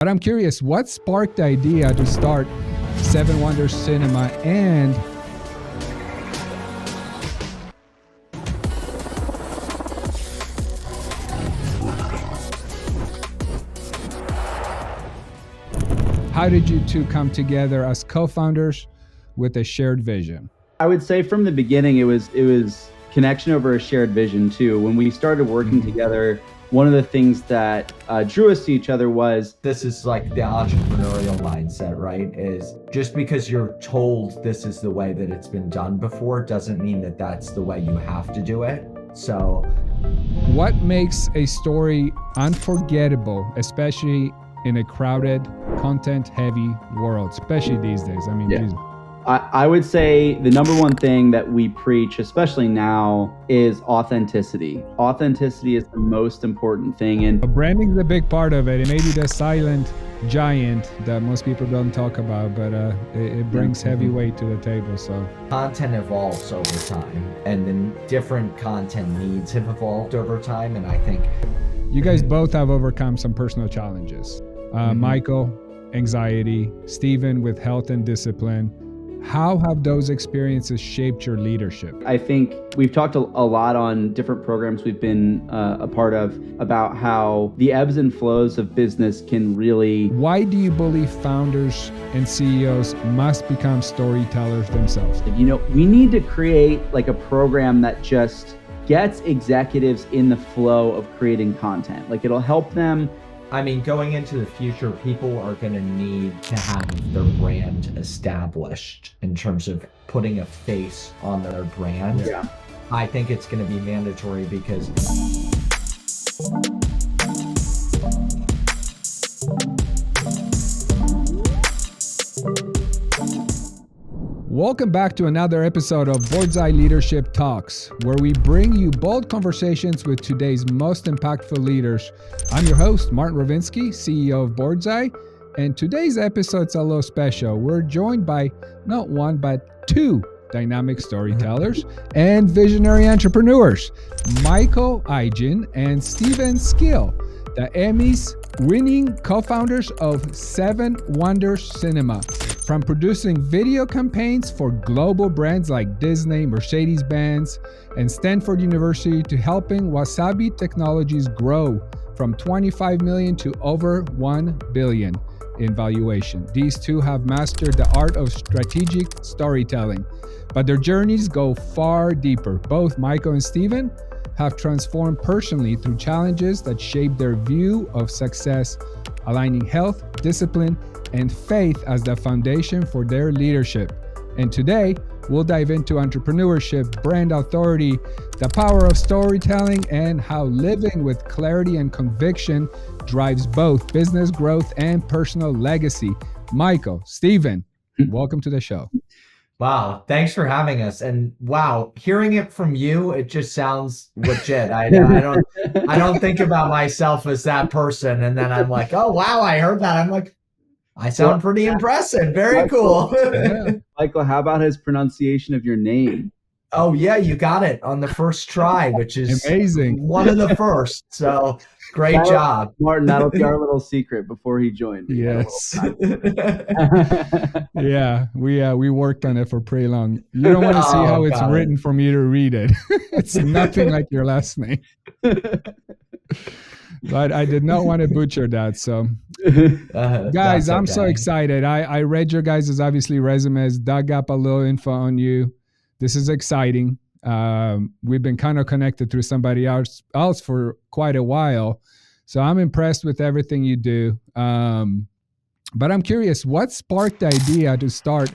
But I'm curious, what sparked the idea to start Seven Wonders Cinema, and how did you two come together as co-founders with a shared vision? I would say from the beginning, it was connection over a shared vision too. When we started working together, one of the things that drew us to each other was, this is like the entrepreneurial mindset, right? Is just because you're told this is the way that it's been done before doesn't mean that that's the way you have to do it. So what makes a story unforgettable, especially in a crowded, content-heavy world, especially these days? I mean, yeah. I would say the number one thing that we preach, especially now, is authenticity. Authenticity is the most important thing. And branding is a big part of it. It may be the silent giant that most people don't talk about, but it brings heavy weight to the table. So content evolves over time, and then different content needs have evolved over time. And I think you guys both have overcome some personal challenges. Michael, anxiety, Steven with health and discipline. How have those experiences shaped your leadership? I think we've talked a lot on different programs we've been a part of about how the ebbs and flows of business can really... Why do you believe founders and CEOs must become storytellers themselves? You know, we need to create like a program that just gets executives in the flow of creating content. Like, it'll help them. I mean, going into the future, people are going to need to have their brand established in terms of putting a face on their brand. Yeah. I think it's going to be mandatory because Welcome back to another episode of Board's Eye Leadership Talks, where we bring you bold conversations with today's most impactful leaders. I'm your host, Martin Rovinsky, CEO of Board's Eye, and today's episode's a little special. We're joined by not one, but two dynamic storytellers and visionary entrepreneurs, Michael Eigen and Steven Skill, the Emmys-winning co-founders of Seven Wonders Cinema. From producing video campaigns for global brands like Disney, Mercedes-Benz, and Stanford University to helping Wasabi Technologies grow from 25 million to over 1 billion in valuation. These two have mastered the art of strategic storytelling, but their journeys go far deeper. Both Michael and Steven have transformed personally through challenges that shape their view of success, aligning health, discipline, and faith as the foundation for their leadership. And today, we'll dive into entrepreneurship, brand authority, the power of storytelling, and how living with clarity and conviction drives both business growth and personal legacy. Michael, Steven, welcome to the show. Wow, thanks for having us. And wow, hearing it from you, it just sounds legit. I don't think about myself as that person, and then I'm like, oh wow, I heard that. I'm like, I sound pretty impressive. Very cool. Yeah. Michael, how about his pronunciation of your name? Oh yeah, you got it on the first try, which is amazing. One of the first. So great job, Martin. That'll be our little secret before he joined. Yes. Yeah, we worked on it for pretty long. You don't want to see how it's written for me to read it. It's nothing like your last name. But I did not want to butcher that. So guys, I'm so excited. I read your guys' obviously resumes, dug up a little info on you. This is exciting. We've been kind of connected through somebody else for quite a while. So I'm impressed with everything you do. But I'm curious, what sparked the idea to start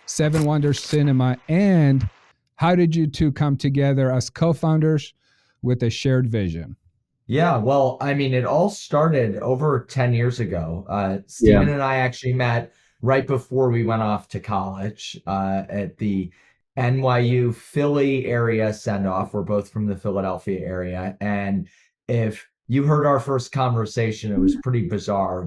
Seven Wonders Cinema, and how did you two come together as co-founders with a shared vision? Yeah, well, I mean, it all started over 10 years ago. Steven and I actually met right before we went off to college at the NYU Philly area send-off. We're both from the Philadelphia area. And if you heard our first conversation, it was pretty bizarre.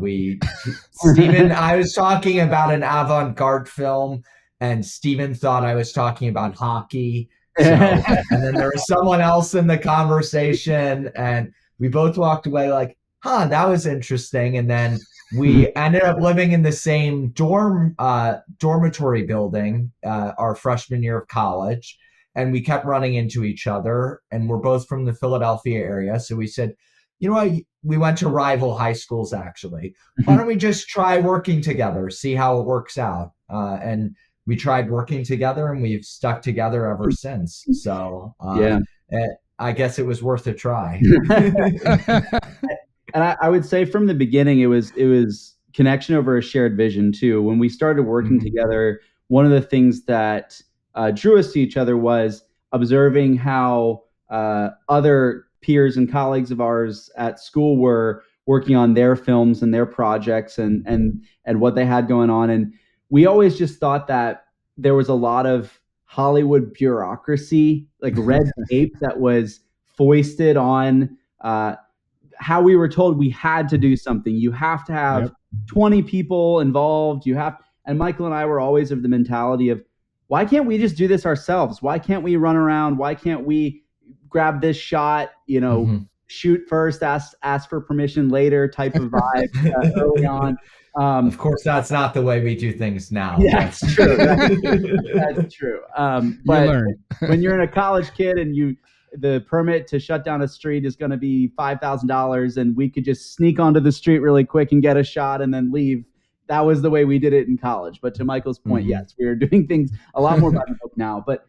Steven, I was talking about an avant-garde film, and Steven thought I was talking about hockey. So, and then there was someone else in the conversation, and we both walked away like, that was interesting. And then We ended up living in the same dormitory building our freshman year of college, and we kept running into each other. And we're both from the Philadelphia area, so we said, you know what? We went to rival high schools actually. Why don't we just try working together, see how it works out? And we tried working together, and we've stuck together ever since. So I guess it was worth a try. And I would say from the beginning, it was connection over a shared vision too. When we started working together, one of the things that drew us to each other was observing how other peers and colleagues of ours at school were working on their films and their projects and what they had going on. And we always just thought that there was a lot of Hollywood bureaucracy, like red tape that was foisted on how we were told we had to do something. You have to have 20 people involved. And Michael and I were always of the mentality of, why can't we just do this ourselves? Why can't we run around? Why can't we grab this shot, shoot first, ask for permission later type of vibe early on. Of course, that's not the way we do things now. Yeah, that's true. That's true. But when you're a college kid and the permit to shut down a street is going to be $5,000, and we could just sneak onto the street really quick and get a shot and then leave. That was the way we did it in college. But to Michael's point, yes, we are doing things a lot more by the book now. But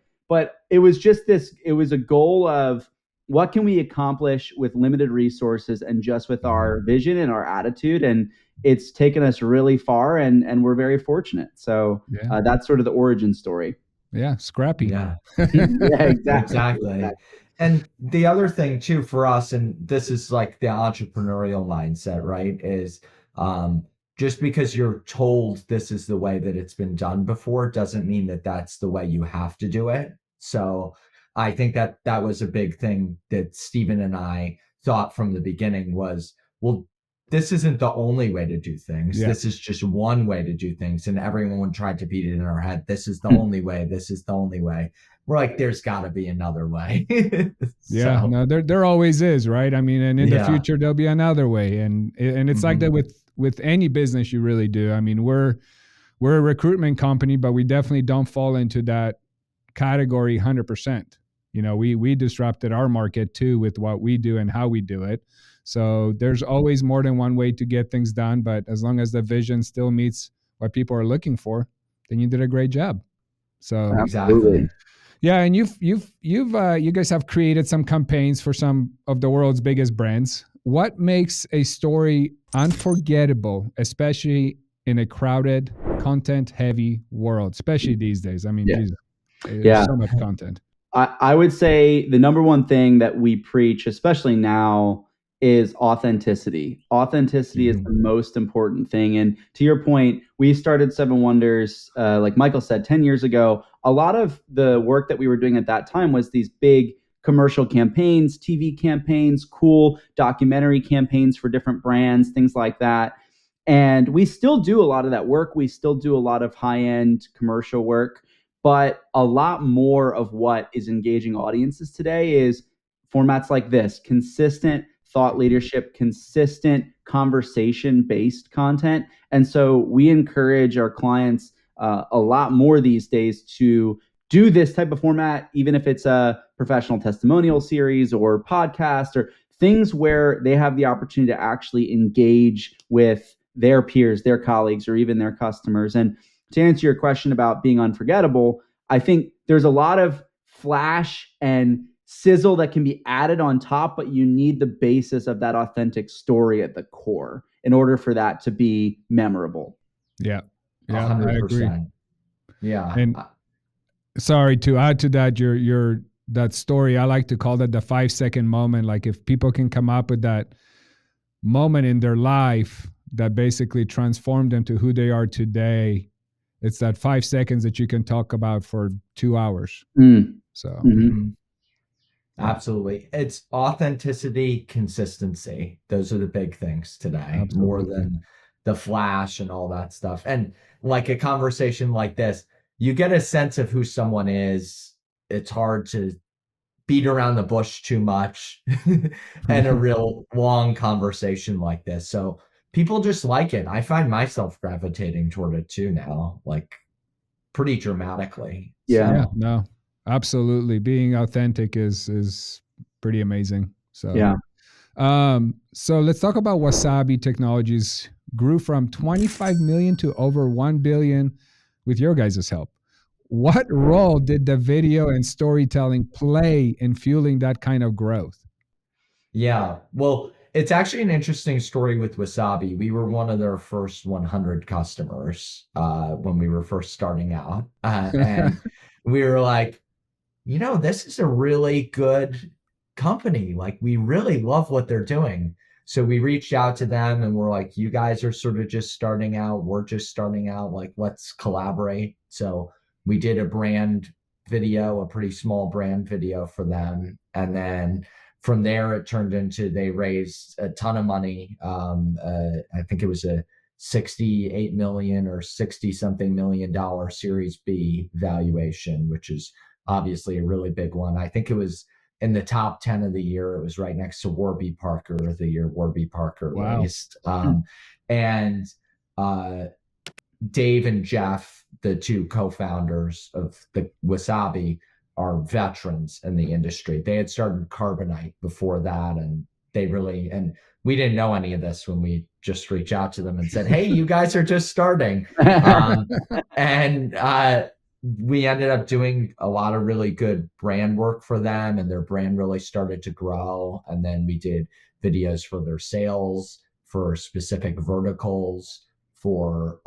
it was just it was a goal of what can we accomplish with limited resources and just with our vision and our attitude. And it's taken us really far, and we're very fortunate. So that's sort of the origin story. Yeah, scrappy. Yeah, exactly. And the other thing too for us, and this is like the entrepreneurial mindset, right, is just because you're told this is the way that it's been done before doesn't mean that that's the way you have to do it. So I think that was a big thing that Stephen and I thought from the beginning was, well, this isn't the only way to do things. Yeah. This is just one way to do things. And everyone tried to beat it in our head. This is the only way. This is the only way. We're like, there's got to be another way. No, there always is, right? I mean, and in the future, there'll be another way. And it's like that with any business you really do. I mean, we're a recruitment company, but we definitely don't fall into that category 100%. We disrupted our market too with what we do and how we do it. So there's always more than one way to get things done, but as long as the vision still meets what people are looking for, then you did a great job. So exactly. Yeah, and you guys have created some campaigns for some of the world's biggest brands. What makes a story unforgettable, especially in a crowded, content-heavy world, especially these days? I mean, there's so much content. I would say the number one thing that we preach, especially now, is authenticity. Authenticity is the most important thing. And to your point, we started Seven Wonders, like Michael said, 10 years ago. A lot of the work that we were doing at that time was these big commercial campaigns, TV campaigns, cool documentary campaigns for different brands, things like that. And we still do a lot of that work. We still do a lot of high-end commercial work. But a lot more of what is engaging audiences today is formats like this, consistent thought leadership, consistent conversation-based content. And so we encourage our clients a lot more these days to do this type of format, even if it's a professional testimonial series or podcast or things where they have the opportunity to actually engage with their peers, their colleagues, or even their customers. And to answer your question about being unforgettable, I think there's a lot of flash and sizzle that can be added on top, but you need the basis of that authentic story at the core in order for that to be memorable. Yeah, 100%. I agree. Yeah. And sorry to add to that, your that story, I like to call that the 5-second moment. Like if people can come up with that moment in their life that basically transformed them to who they are today, it's that 5 seconds that you can talk about for 2 hours. So absolutely. It's authenticity, consistency. Those are the big things today. Absolutely. More than the flash and all that stuff. And like a conversation like this, you get a sense of who someone is. It's hard to beat around the bush too much in a real long conversation like this. So people just like it. I find myself gravitating toward it too now, like pretty dramatically. Yeah. Yeah, no, absolutely. Being authentic is pretty amazing. So Yeah. So let's talk about Wasabi Technologies. Grew from 25 million to over 1 billion with your guys' help. What role did the video and storytelling play in fueling that kind of growth? Yeah, well, it's actually an interesting story with Wasabi. We were one of their first 100 customers when we were first starting out. And we were like, this is a really good company. Like, we really love what they're doing. So we reached out to them and we're like, you guys are sort of just starting out. We're just starting out. Like, let's collaborate. So we did a brand video, a pretty small brand video for them. And then from there, it turned into they raised a ton of money. I think it was a 68 million or 60 something $million Series B valuation, which is obviously a really big one. I think it was in the top 10 of the year. It was right next to Warby Parker the year Warby Parker Wow. raised. And Dave and Jeff, the two co-founders of the Wasabi, are veterans in the industry. They had started Carbonite before that, and we didn't know any of this when we just reached out to them and said, hey, you guys are just starting. And we ended up doing a lot of really good brand work for them, and their brand really started to grow. And then we did videos for their sales, for specific verticals, for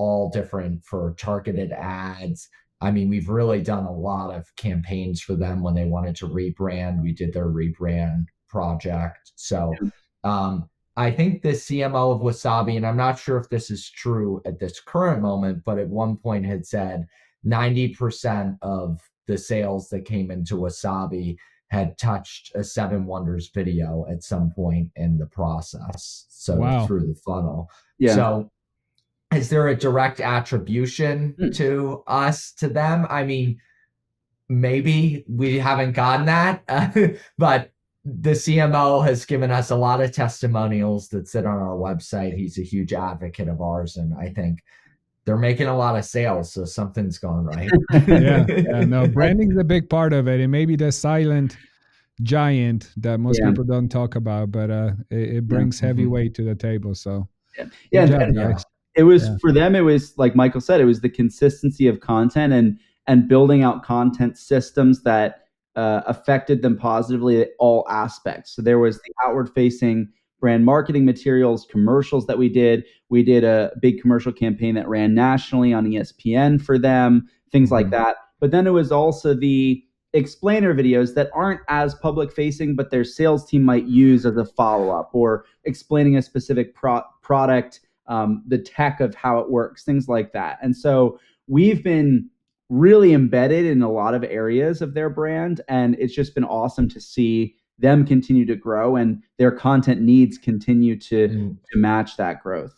targeted ads. I mean, we've really done a lot of campaigns for them when they wanted to rebrand. We did their rebrand project. So I think the CMO of Wasabi, and I'm not sure if this is true at this current moment, but at one point had said 90% of the sales that came into Wasabi had touched a Seven Wonders video at some point in the process. So Wow. through the funnel. Yeah. So is there a direct attribution to us, to them? I mean, maybe we haven't gotten that, but the CMO has given us a lot of testimonials that sit on our website. He's a huge advocate of ours, and I think they're making a lot of sales, so something's going right. Yeah, no, branding is a big part of it. It may be the silent giant that most people don't talk about, but it brings heavy weight to the table. So it was for them. It was like Michael said. It was the consistency of content and building out content systems that affected them positively at all aspects. So there was the outward-facing brand marketing materials, commercials that we did. We did a big commercial campaign that ran nationally on ESPN for them, things like that. But then it was also the explainer videos that aren't as public-facing, but their sales team might use as a follow-up, or explaining a specific product, the tech of how it works, things like that. And so we've been really embedded in a lot of areas of their brand, and it's just been awesome to see them continue to grow and their content needs continue to match that growth.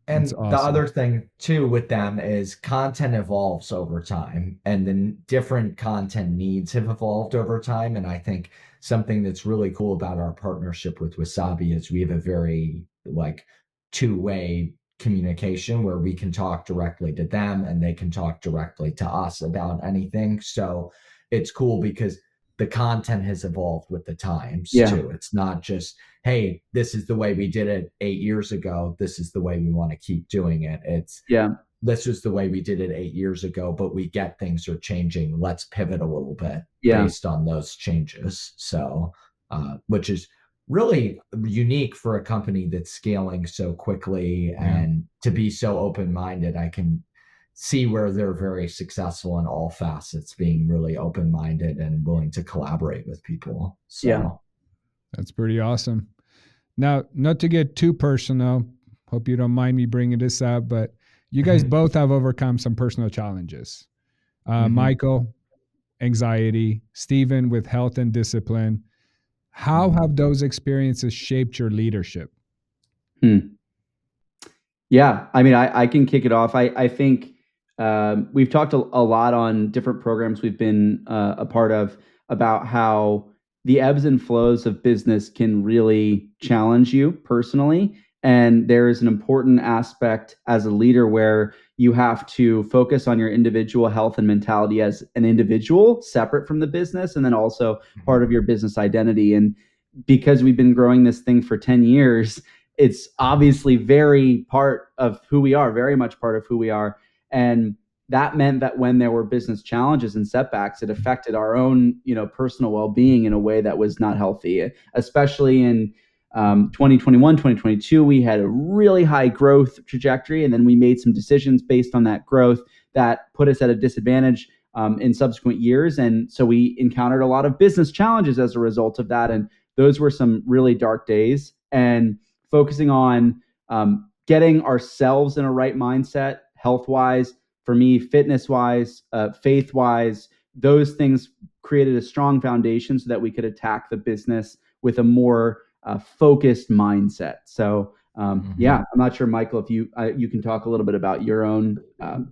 And awesome. The other thing too with them is content evolves over time, and then different content needs have evolved over time. And I think something that's really cool about our partnership with Wasabi is we have a very two-way communication where we can talk directly to them and they can talk directly to us about anything. So it's cool because the content has evolved with the times too. It's not just, hey, this is the way we did it 8 years ago. This is the way we want to keep doing it. It's this is the way we did it 8 years ago, but we get things are changing. Let's pivot a little bit based on those changes. So, which is really unique for a company that's scaling so quickly and to be so open-minded. I can see where they're very successful in all facets, being really open-minded and willing to collaborate with people. So that's pretty awesome. Now, not to get too personal, hope you don't mind me bringing this up, but you guys both have overcome some personal challenges. Michael, anxiety, Stephen with health and discipline. How have those experiences shaped your leadership? Yeah, I mean, I can kick it off. I think we've talked a lot on different programs we've been a part of about how the ebbs and flows of business can really challenge you personally. And there is an important aspect as a leader where you have to focus on your individual health and mentality as an individual, separate from the business, and then also part of your business identity. And because we've been growing this thing for 10 years, it's obviously very part of who we are, very much part of who we are. And that meant that when there were business challenges and setbacks, it affected our own, personal well-being in a way that was not healthy, especially in 2021, 2022, we had a really high growth trajectory. And then we made some decisions based on that growth that put us at a disadvantage in subsequent years. And so we encountered a lot of business challenges as a result of that. And those were some really dark days. And focusing on getting ourselves in a right mindset, health-wise, for me, fitness-wise, faith-wise, those things created a strong foundation so that we could attack the business with a more focused mindset. So yeah, I'm not sure, Michael, if you can talk a little bit about your own.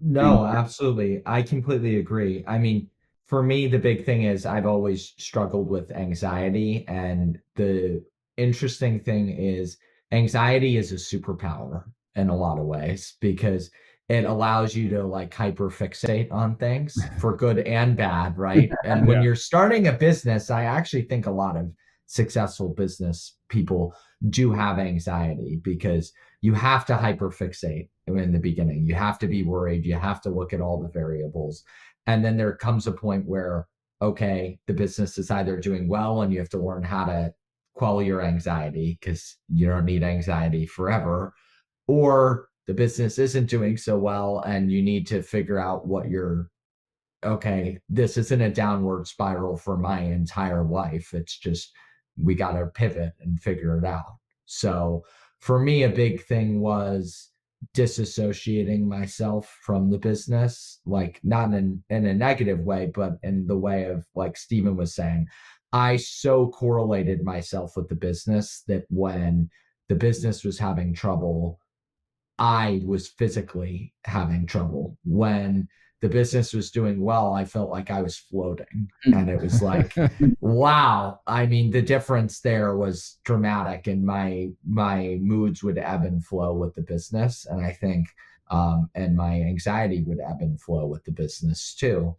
No, absolutely. I completely agree. I mean, for me, the big thing is I've always struggled with anxiety. And the interesting thing is anxiety is a superpower in a lot of ways because it allows you to like hyperfixate on things for good and bad, right? And when you're starting a business, I actually think a lot of successful business people do have anxiety because you have to hyperfixate in the beginning. You have to be worried. You have to look at all the variables. And then there comes a point where, okay, the business is either doing well and you have to learn how to quell your anxiety because you don't need anxiety forever, or the business isn't doing so well and you need to figure out okay, this isn't a downward spiral for my entire life. It's just, we got to pivot and figure it out. So for me, a big thing was disassociating myself from the business, like not in a negative way, but in the way of, like Stephen was saying, I so correlated myself with the business that when the business was having trouble, I was physically having trouble. When the business was doing well, I felt like I was floating. And it was like, wow. I mean, the difference there was dramatic, and my moods would ebb and flow with the business. And I think, and my anxiety would ebb and flow with the business too.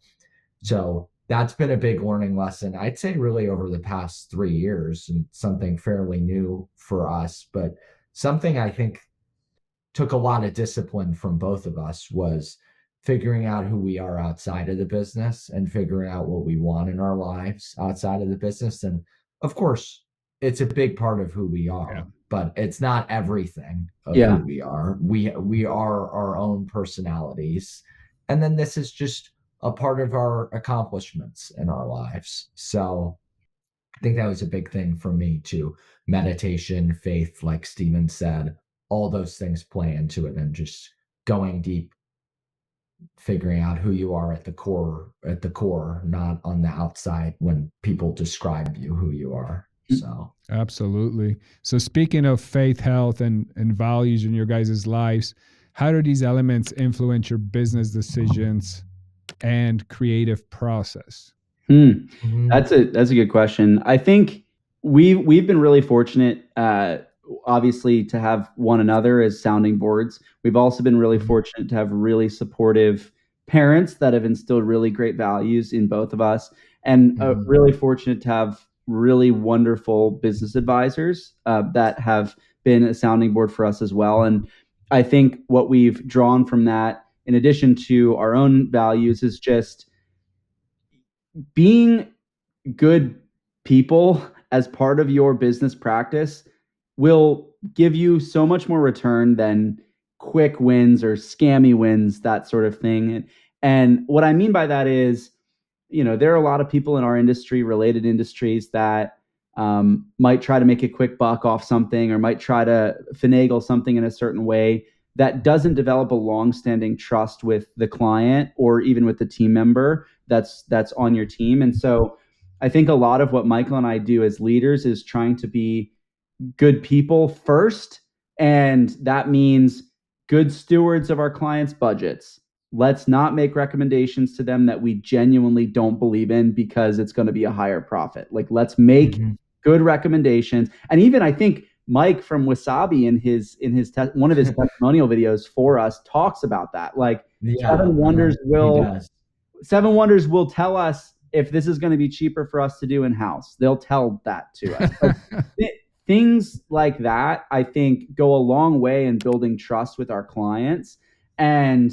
So that's been a big learning lesson, I'd say really over the past 3 years, and something fairly new for us, but something I think took a lot of discipline from both of us was figuring out who we are outside of the business and figuring out what we want in our lives outside of the business. And of course, it's a big part of who we are, but it's not everything of who we are. We are our own personalities. And then this is just a part of our accomplishments in our lives. So I think that was a big thing for me too. Meditation, faith, like Stephen said, all those things play into it, and just going deep, figuring out who you are at the core, not on the outside when people describe you, who you are. So absolutely. So speaking of faith, health, and values in your guys' lives, how do these elements influence your business decisions and creative process? That's a good question. I think we've been really fortunate, obviously, to have one another as sounding boards. We've also been really fortunate to have really supportive parents that have instilled really great values in both of us, and really fortunate to have really wonderful business advisors that have been a sounding board for us as well. And I think what we've drawn from that, in addition to our own values, is just being good people as part of your business practice will give you so much more return than quick wins or scammy wins, that sort of thing. And what I mean by that is, there are a lot of people in our industry, related industries, that might try to make a quick buck off something, or might try to finagle something in a certain way that doesn't develop a long-standing trust with the client or even with the team member that's on your team. And so I think a lot of what Michael and I do as leaders is trying to be good people first. And that means good stewards of our clients' budgets. Let's not make recommendations to them that we genuinely don't believe in because it's going to be a higher profit. Like, let's make good recommendations. And even I think Mike from Wasabi in one of his testimonial videos for us talks about that. Like Seven Wonders will tell us if this is going to be cheaper for us to do in-house. They'll tell that to us. Things like that, I think, go a long way in building trust with our clients. And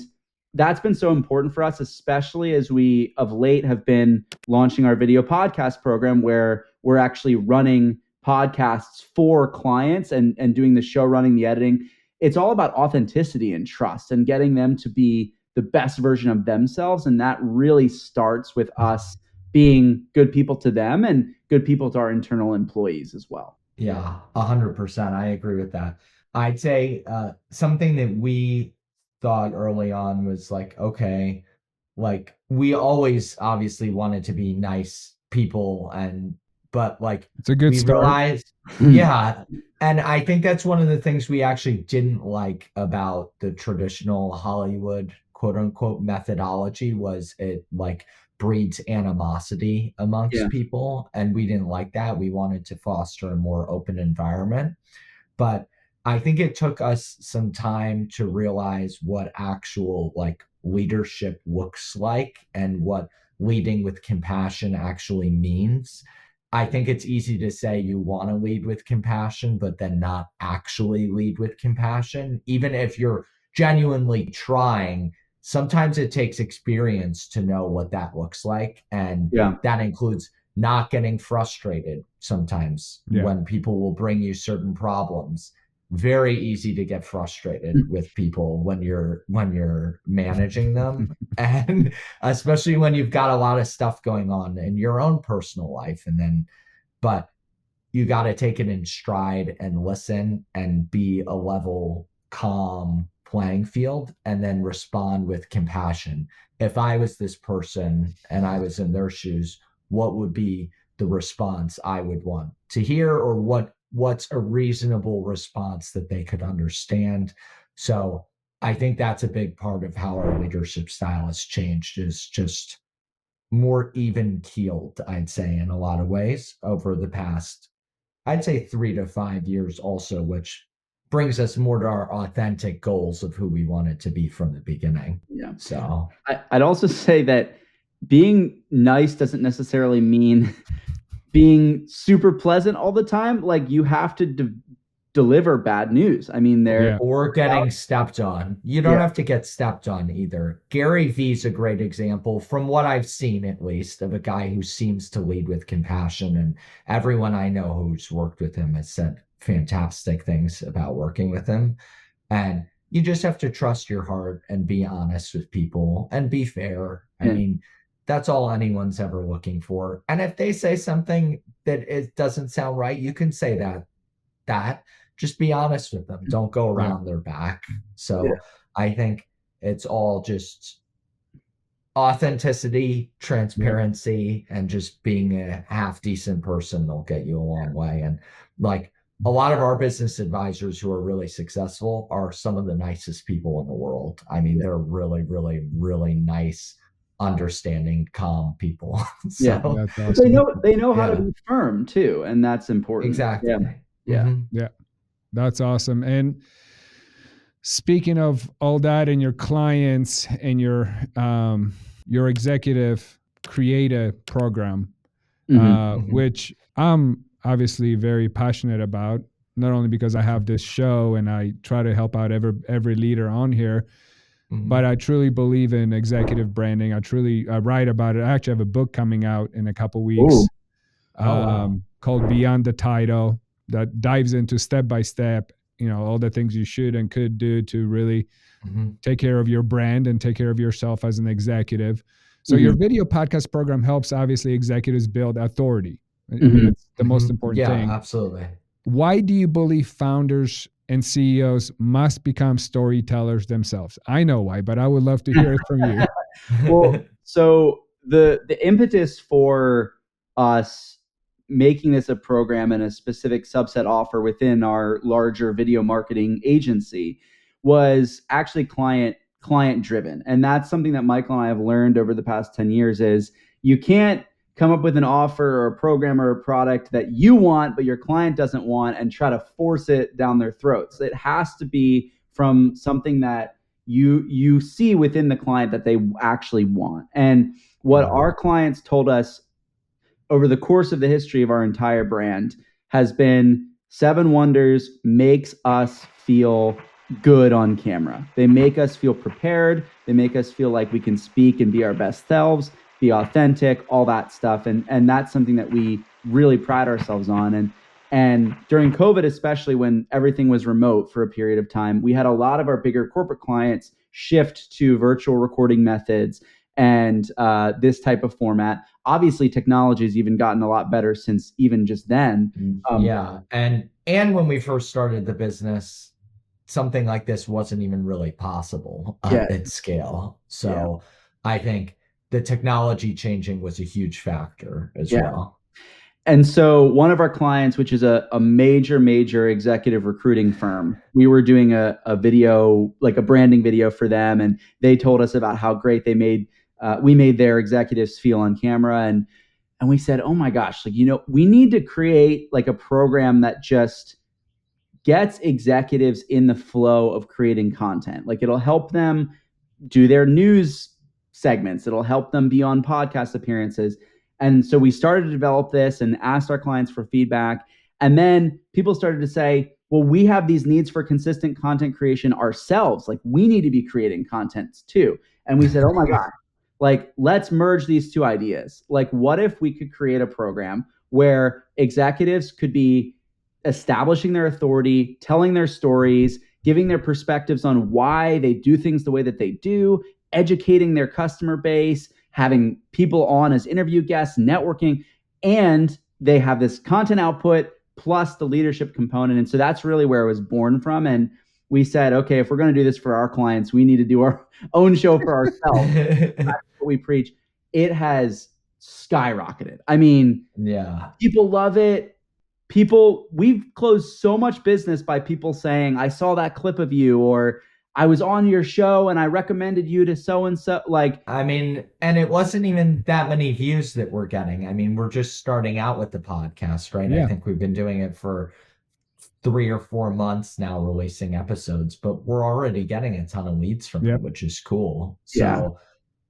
that's been so important for us, especially as we of late have been launching our video podcast program where we're actually running podcasts for clients and doing the show running, the editing. It's all about authenticity and trust and getting them to be the best version of themselves. And that really starts with us being good people to them and good people to our internal employees as well. Yeah, 100%. I agree with that. I'd say something that we thought early on was like, okay, like we always obviously wanted to be nice people, but like it's a good start. Realized, yeah. And I think that's one of the things we actually didn't like about the traditional Hollywood quote unquote methodology was it like breeds animosity amongst people. And we didn't like that. We wanted to foster a more open environment. But I think it took us some time to realize what actual like leadership looks like and what leading with compassion actually means. I think it's easy to say you want to lead with compassion, but then not actually lead with compassion. Even if you're genuinely trying, sometimes it takes experience to know what that looks like. And that includes not getting frustrated sometimes when people will bring you certain problems. Very easy to get frustrated with people when you're managing them, and especially when you've got a lot of stuff going on in your own personal life. But you got to take it in stride and listen and be a level, calm playing field, and then respond with compassion. If I was this person and I was in their shoes, what would be the response I would want to hear, or what's a reasonable response that they could understand? So I think that's a big part of how our leadership style has changed, is just more even keeled, I'd say, in a lot of ways over the past, I'd say 3 to 5 years also, which brings us more to our authentic goals of who we want it to be from the beginning. Yeah. So I'd also say that being nice doesn't necessarily mean being super pleasant all the time. Like you have to deliver bad news. I mean, or getting stepped on. You don't have to get stepped on either. Gary Vee's a great example, from what I've seen at least, of a guy who seems to lead with compassion. And everyone I know who's worked with him has said fantastic things about working with him. And you just have to trust your heart and be honest with people and be fair. I mean, that's all anyone's ever looking for. And if they say something that it doesn't sound right, you can say that just be honest with them. Don't go around their back. So I think it's all just authenticity, transparency, and just being a half decent person will get you a long way. And like a lot of our business advisors who are really successful are some of the nicest people in the world. I mean, they're really, really, really nice, understanding, calm people. So that's awesome. They know how to be firm too, and that's important. Exactly. Yeah. That's awesome. And speaking of all that and your clients and your executive creator program, which I'm obviously very passionate about, not only because I have this show and I try to help out every leader on here, but I truly believe in executive branding. I write about it. I actually have a book coming out in a couple weeks called Beyond the Title, that dives into step by step, all the things you should and could do to really take care of your brand and take care of yourself as an executive. So your video podcast program helps obviously executives build authority. I mean, it's the most important thing. Yeah, absolutely. Why do you believe founders and CEOs must become storytellers themselves? I know why, but I would love to hear it from you. Well, so the impetus for us making this a program and a specific subset offer within our larger video marketing agency was actually client driven. And that's something that Michael and I have learned over the past 10 years is you can't come up with an offer or a program or a product that you want, but your client doesn't want, and try to force it down their throats. It has to be from something that you see within the client that they actually want. And what our clients told us over the course of the history of our entire brand has been 7 Wonders makes us feel good on camera. They make us feel prepared. They make us feel like we can speak and be our best selves, be authentic, all that stuff. And that's something that we really pride ourselves on. And during COVID, especially when everything was remote for a period of time, we had a lot of our bigger corporate clients shift to virtual recording methods and this type of format. Obviously, technology has even gotten a lot better since even just then. And when we first started the business, something like this wasn't even really possible at scale. So I think the technology changing was a huge factor as well. And so one of our clients, which is a major executive recruiting firm, we were doing a video, like a branding video for them. And they told us about how great we made their executives feel on camera. And we said, oh my gosh, like, we need to create like a program that just gets executives in the flow of creating content. Like, it'll help them do their news segments. It'll help them be on podcast appearances. And so we started to develop this and asked our clients for feedback. And then people started to say, well, we have these needs for consistent content creation ourselves. Like, we need to be creating content too. And we said, oh my God, like, let's merge these two ideas. Like, what if we could create a program where executives could be establishing their authority, telling their stories, giving their perspectives on why they do things the way that they do, educating their customer base, having people on as interview guests, networking, and they have this content output plus the leadership component. And so that's really where it was born from. And we said, okay, if we're going to do this for our clients, we need to do our own show for ourselves. That's what we preach. It has skyrocketed. I mean, people love it. We've closed so much business by people saying, I saw that clip of you, or I was on your show and I recommended you to so-and-so. Like, I mean, and it wasn't even that many views that we're getting. I mean, we're just starting out with the podcast, right? I think we've been doing it for 3 or 4 months now, releasing episodes, but we're already getting a ton of leads from it, which is cool. So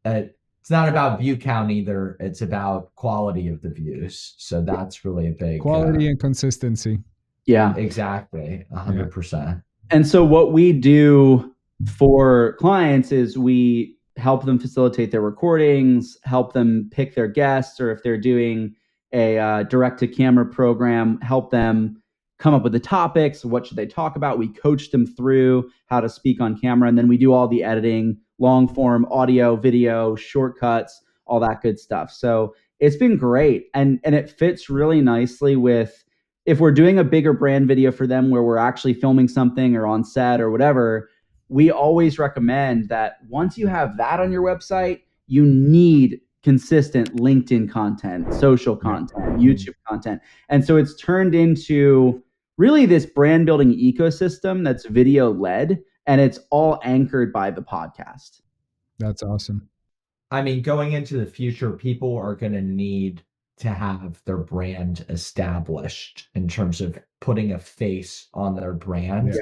it's not about view count either. It's about quality of the views. So that's really a big quality and consistency. Yeah, exactly. 100%. And so what we do for clients is we help them facilitate their recordings, help them pick their guests, or if they're doing a direct-to-camera program, help them come up with the topics. What should they talk about? We coach them through how to speak on camera, and then we do all the editing, long-form audio, video, shortcuts, all that good stuff. So it's been great, and it fits really nicely with, if we're doing a bigger brand video for them where we're actually filming something or on set or whatever, we always recommend that once you have that on your website, you need consistent LinkedIn content, social content, YouTube content. And so it's turned into really this brand building ecosystem that's video led, and it's all anchored by the podcast. That's awesome. I mean, going into the future, people are going to need to have their brand established in terms of putting a face on their brand.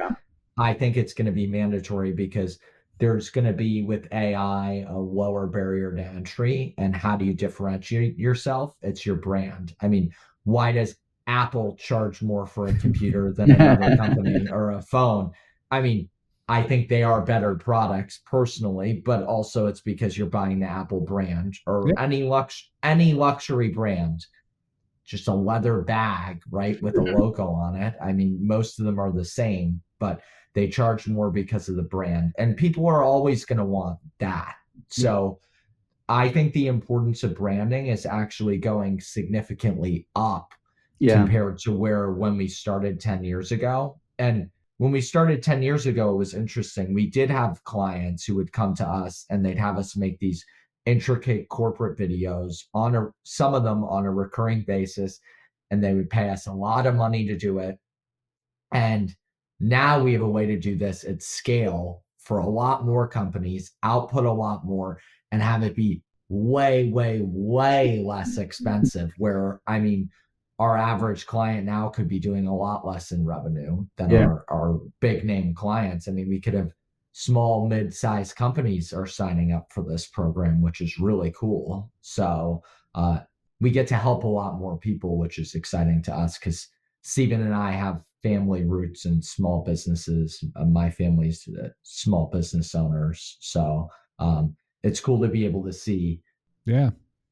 I think it's going to be mandatory because there's going to be, with AI, a lower barrier to entry. And how do you differentiate yourself? It's your brand. I mean, why does Apple charge more for a computer than another company or a phone? I mean, I think they are better products personally, but also it's because you're buying the Apple brand or any luxury brand, just a leather bag, right, with a logo on it. I mean, most of them are the same, but they charge more because of the brand, and people are always going to want that. So I think the importance of branding is actually going significantly up compared to when we started 10 years ago. And when we started 10 years ago, it was interesting. We did have clients who would come to us and they'd have us make these intricate corporate videos some of them on a recurring basis, and they would pay us a lot of money to do it. And now we have a way to do this at scale for a lot more companies, output a lot more, and have it be way, way, way less expensive. Where, I mean, our average client now could be doing a lot less in revenue than our big name clients. I mean, we could have small, mid-sized companies are signing up for this program, which is really cool. So we get to help a lot more people, which is exciting to us because Stephen and I have family roots in small businesses. My family's small business owners. So it's cool to be able to see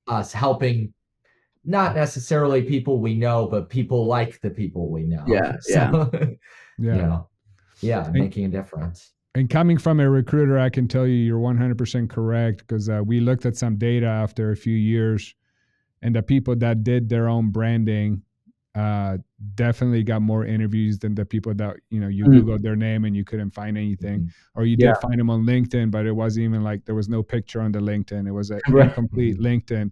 us helping not necessarily people we know, but people like the people we know. So, making a difference. And coming from a recruiter, I can tell you you're 100% correct because we looked at some data after a few years, and the people that did their own branding definitely got more interviews than the people that, you Googled their name and you couldn't find anything, or you did find them on LinkedIn, but it wasn't even like there was no picture on the LinkedIn. It was an incomplete LinkedIn.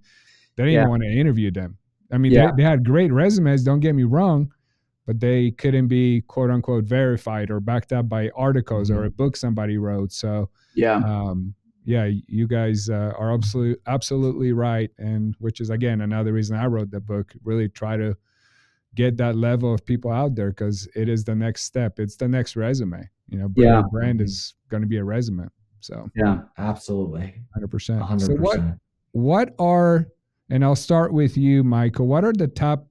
They didn't even want to interview them. I mean, they had great resumes, don't get me wrong, but they couldn't be quote unquote verified or backed up by articles or a book somebody wrote. So you guys are absolutely right. And which is, again, another reason I wrote the book, really try to get that level of people out there because it is the next step. It's the next resume. Your brand is going to be a resume. So absolutely. 100%. 100%. So what are, and I'll start with you, Michael, what are the top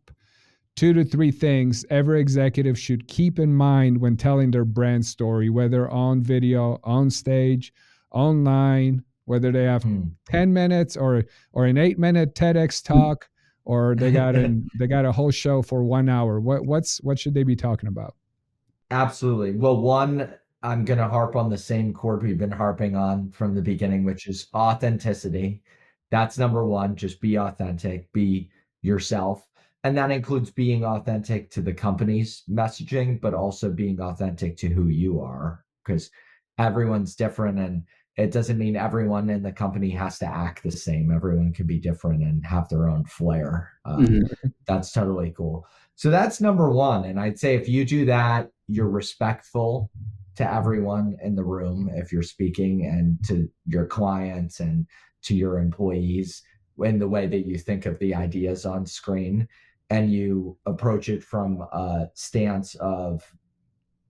2 to 3 things every executive should keep in mind when telling their brand story, whether on video, on stage, online, whether they have 10 minutes or an 8-minute TEDx talk, or they got a whole show for 1 hour? What should they be talking about? Absolutely. Well, one, I'm going to harp on the same chord we've been harping on from the beginning, which is authenticity. That's number one. Just be authentic, be yourself. And that includes being authentic to the company's messaging, but also being authentic to who you are, because everyone's different. And it doesn't mean everyone in the company has to act the same. Everyone can be different and have their own flair. That's totally cool. So that's number one. And I'd say if you do that, you're respectful to everyone in the room if you're speaking, and to your clients and to your employees in the way that you think of the ideas on screen. And you approach it from a stance of,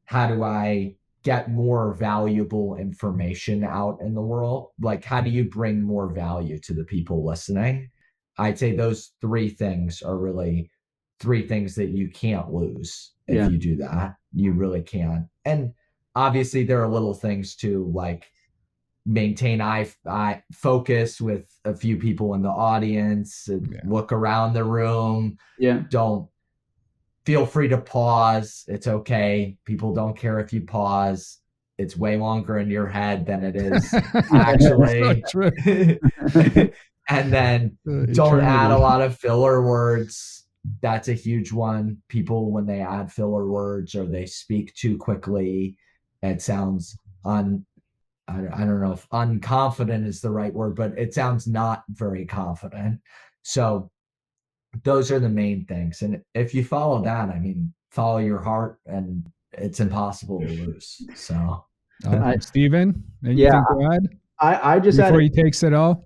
how do I get more valuable information out in the world? Like, how do you bring more value to the people listening? I'd say those 3 things are really 3 things that you can't lose. If you do that, you really can't. And obviously there are little things too, like maintain eye focus with a few people in the audience, look around the room. Don't feel free to pause. It's okay. People don't care if you pause. It's way longer in your head than it is actually. And then don't add a lot of filler words. That's a huge one. People, when they add filler words or they speak too quickly, it sounds I don't know if unconfident is the right word, but it sounds not very confident. So those are the main things. And if you follow that, I mean, follow your heart, and it's impossible to lose. So, Stephen, anything to add? I just before he takes it all.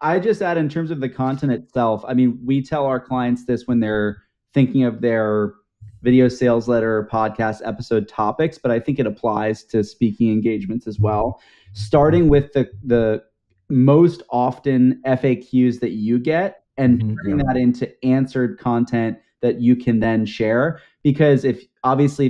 I just add, in terms of the content itself, I mean, we tell our clients this when they're thinking of their video sales letter, podcast episode topics, but I think it applies to speaking engagements as well. Starting with the most often FAQs that you get and turning that into answered content that you can then share. Because if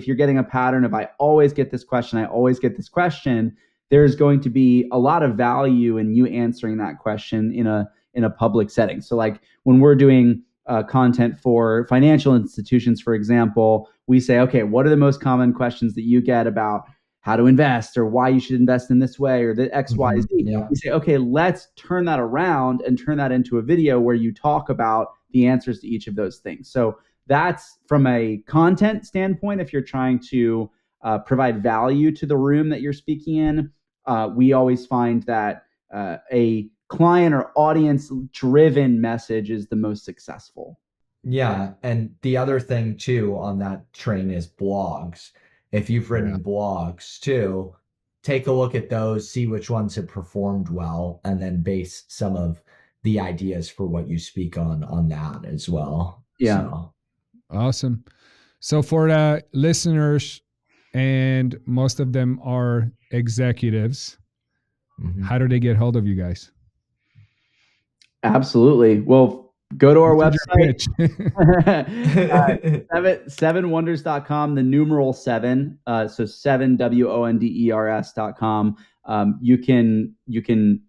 you're getting a pattern of, I always get this question, there's going to be a lot of value in you answering that question in a public setting. So like when we're doing content for financial institutions, for example, we say, okay, what are the most common questions that you get about how to invest, or why you should invest in this way, or the X, Y, Z? We say, okay, let's turn that around and turn that into a video where you talk about the answers to each of those things. So that's from a content standpoint. If you're trying to provide value to the room that you're speaking in, we always find that a client or audience driven message is the most successful. Yeah. And the other thing too on that train is blogs. If you've written blogs too, take a look at those, see which ones have performed well, and then base some of the ideas for what you speak on that as well. Yeah. So. Awesome. So for the listeners, and most of them are executives, how do they get hold of you guys? Absolutely. Well, go to our website, sevenwonders.com, the numeral 7. So 7 WONDERS.com. You can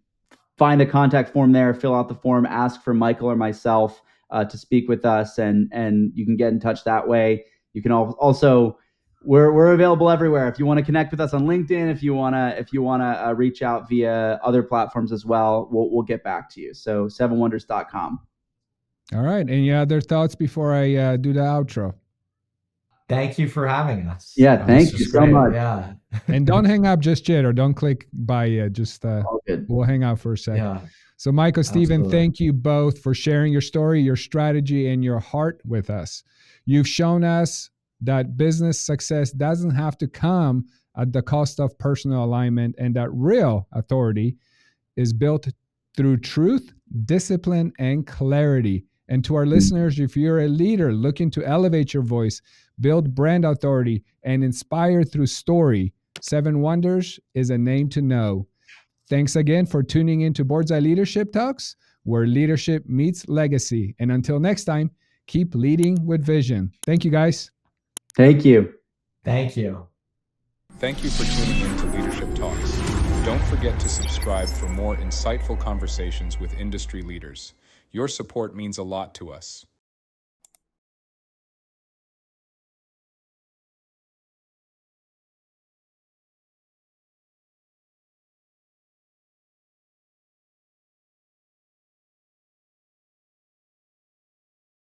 find a contact form there, fill out the form, ask for Michael or myself to speak with us, and you can get in touch that way. You can also, we're available everywhere. If you want to connect with us on LinkedIn, if you wanna reach out via other platforms as well, we'll get back to you. So 7wonders.com. All right. Any other thoughts before I do the outro? Thank you for having us. Yeah, thank you so much. Yeah. And don't hang up just yet, or don't click buy yet. Just All good. we'll hang out for a second. Yeah. So Michael, Stephen, Absolutely. thank you both for sharing your story, your strategy, and your heart with us. You've shown us that business success doesn't have to come at the cost of personal alignment, and that real authority is built through truth, discipline, and clarity. And to our listeners, if you're a leader looking to elevate your voice, build brand authority, and inspire through story, 7 Wonders is a name to know. Thanks again for tuning into Board's Eye Leadership Talks, where leadership meets legacy. And until next time, keep leading with vision. Thank you, guys. Thank you. Thank you. Thank you for tuning in to Leadership Talks. Don't forget to subscribe for more insightful conversations with industry leaders. Your support means a lot to us.